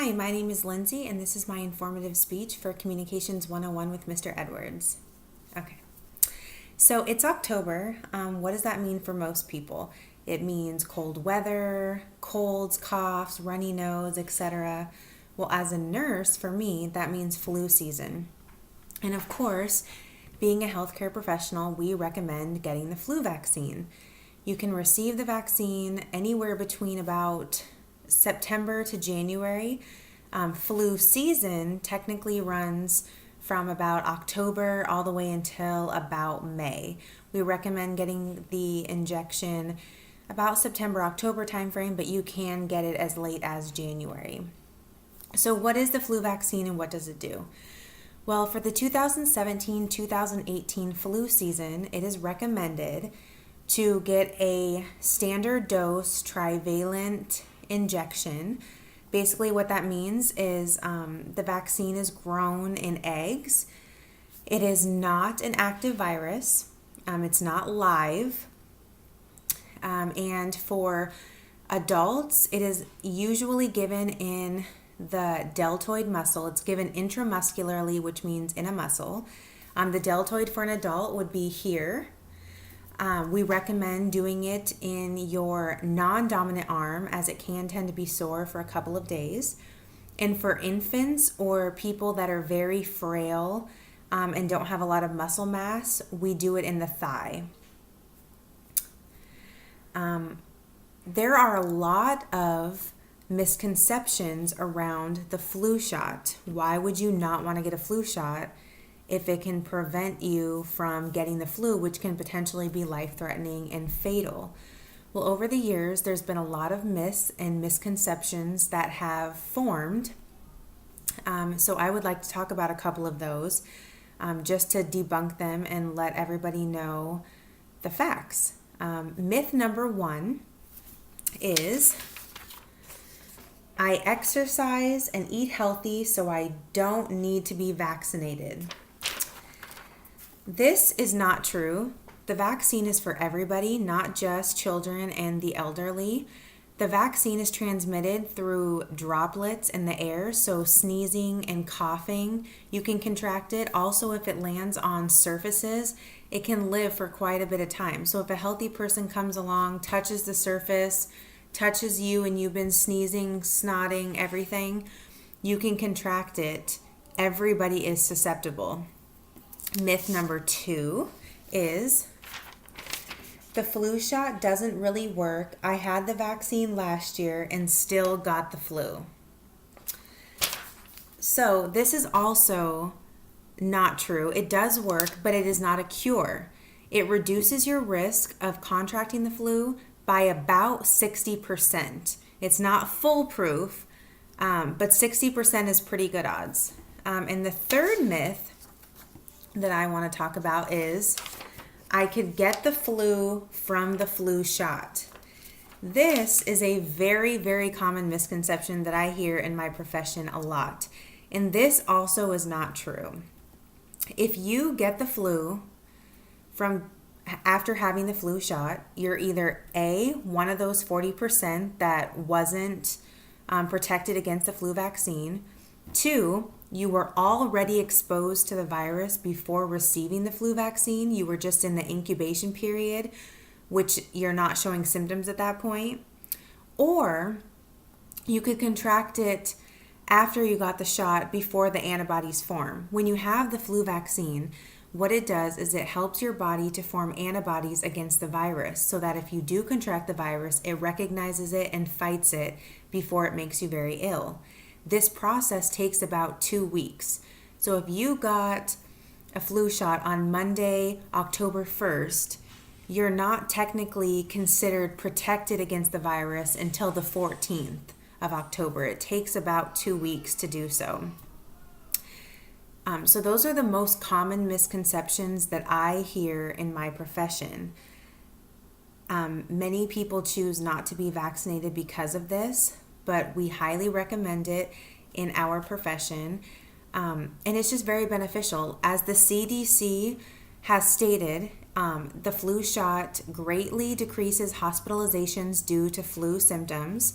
Hi, my name is Lindsay, and this is my informative speech for Communications 101 with Mr. Edwards. Okay, so it's October. What does that mean for most people? It means cold weather, colds, coughs, runny nose, etc. Well, as a nurse, for me, that means flu season. And of course, being a healthcare professional, we recommend getting the flu vaccine. You can receive the vaccine anywhere between about September to January. Flu season technically runs from about October all the way until about May. We recommend getting the injection about September, October timeframe, but you can get it as late as January. So what is the flu vaccine and what does it do? Well, for the 2017-2018 flu season, it is recommended to get a standard dose trivalent injection. Basically what that means is the vaccine is grown in eggs. It is not an active virus. It's not live. And for adults, it is usually given in the deltoid muscle. It's given intramuscularly, which means in a muscle. The deltoid for an adult would be here. We recommend doing it in your non-dominant arm, as it can tend to be sore for a couple of days. And for infants or people that are very frail and don't have a lot of muscle mass, we do it in the thigh. There are a lot of misconceptions around the flu shot. Why would you not want to get a flu shot if it can prevent you from getting the flu, which can potentially be life-threatening and fatal? Well, over the years, there's been a lot of myths and misconceptions that have formed. So I would like to talk about a couple of those just to debunk them and let everybody know the facts. Myth number one is, I exercise and eat healthy, so I don't need to be vaccinated. This is not true. The vaccine is for everybody, not just children and the elderly. The vaccine is transmitted through droplets in the air, so sneezing and coughing, you can contract it. Also, if it lands on surfaces, it can live for quite a bit of time. So if a healthy person comes along, touches the surface, touches you, and you've been sneezing, snotting, everything, you can contract it. Everybody is susceptible. Myth number two is the flu shot doesn't really work. I had the vaccine last year and still got the flu. So this is also not true. It does work, but it is not a cure. It reduces your risk of contracting the flu by about 60%. It's not foolproof, but 60% is pretty good odds. And the third myth that I want to talk about is I could get the flu from the flu shot. This is a very, very common misconception that I hear in my profession a lot. And this also is not true. If you get the flu from after having the flu shot, you're either A, one of those 40% that wasn't protected against the flu vaccine. Two, you were already exposed to the virus before receiving the flu vaccine. You were just in the incubation period, which you're not showing symptoms at that point. Or you could contract it after you got the shot before the antibodies form. When you have the flu vaccine, what it does is it helps your body to form antibodies against the virus so that if you do contract the virus, it recognizes it and fights it before it makes you very ill. This process takes about 2 weeks. So if you got a flu shot on Monday, October 1st, you're not technically considered protected against the virus until the 14th of October. It takes about 2 weeks to do so. So those are the most common misconceptions that I hear in my profession. Many people choose not to be vaccinated because of this, but we highly recommend it in our profession. And it's just very beneficial. As the CDC has stated, the flu shot greatly decreases hospitalizations due to flu symptoms.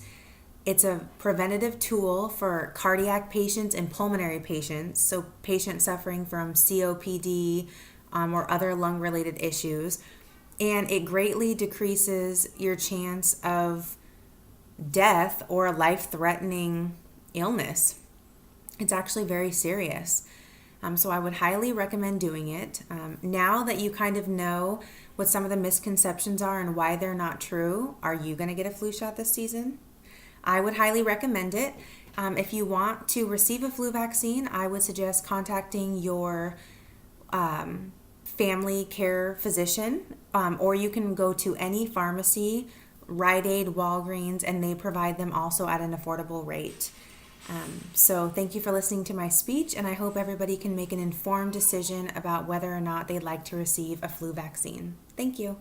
It's a preventative tool for cardiac patients and pulmonary patients, so patients suffering from COPD or other lung-related issues. And it greatly decreases your chance of death or life-threatening illness. It's actually very serious. So I would highly recommend doing it. Now that you kind of know what some of the misconceptions are and why they're not true, are you going to get a flu shot this season? I would highly recommend it. If you want to receive a flu vaccine, I would suggest contacting your family care physician, or you can go to any pharmacy, Rite Aid, Walgreens, and they provide them also at an affordable rate. So thank you for listening to my speech, and I hope everybody can make an informed decision about whether or not they'd like to receive a flu vaccine. Thank you.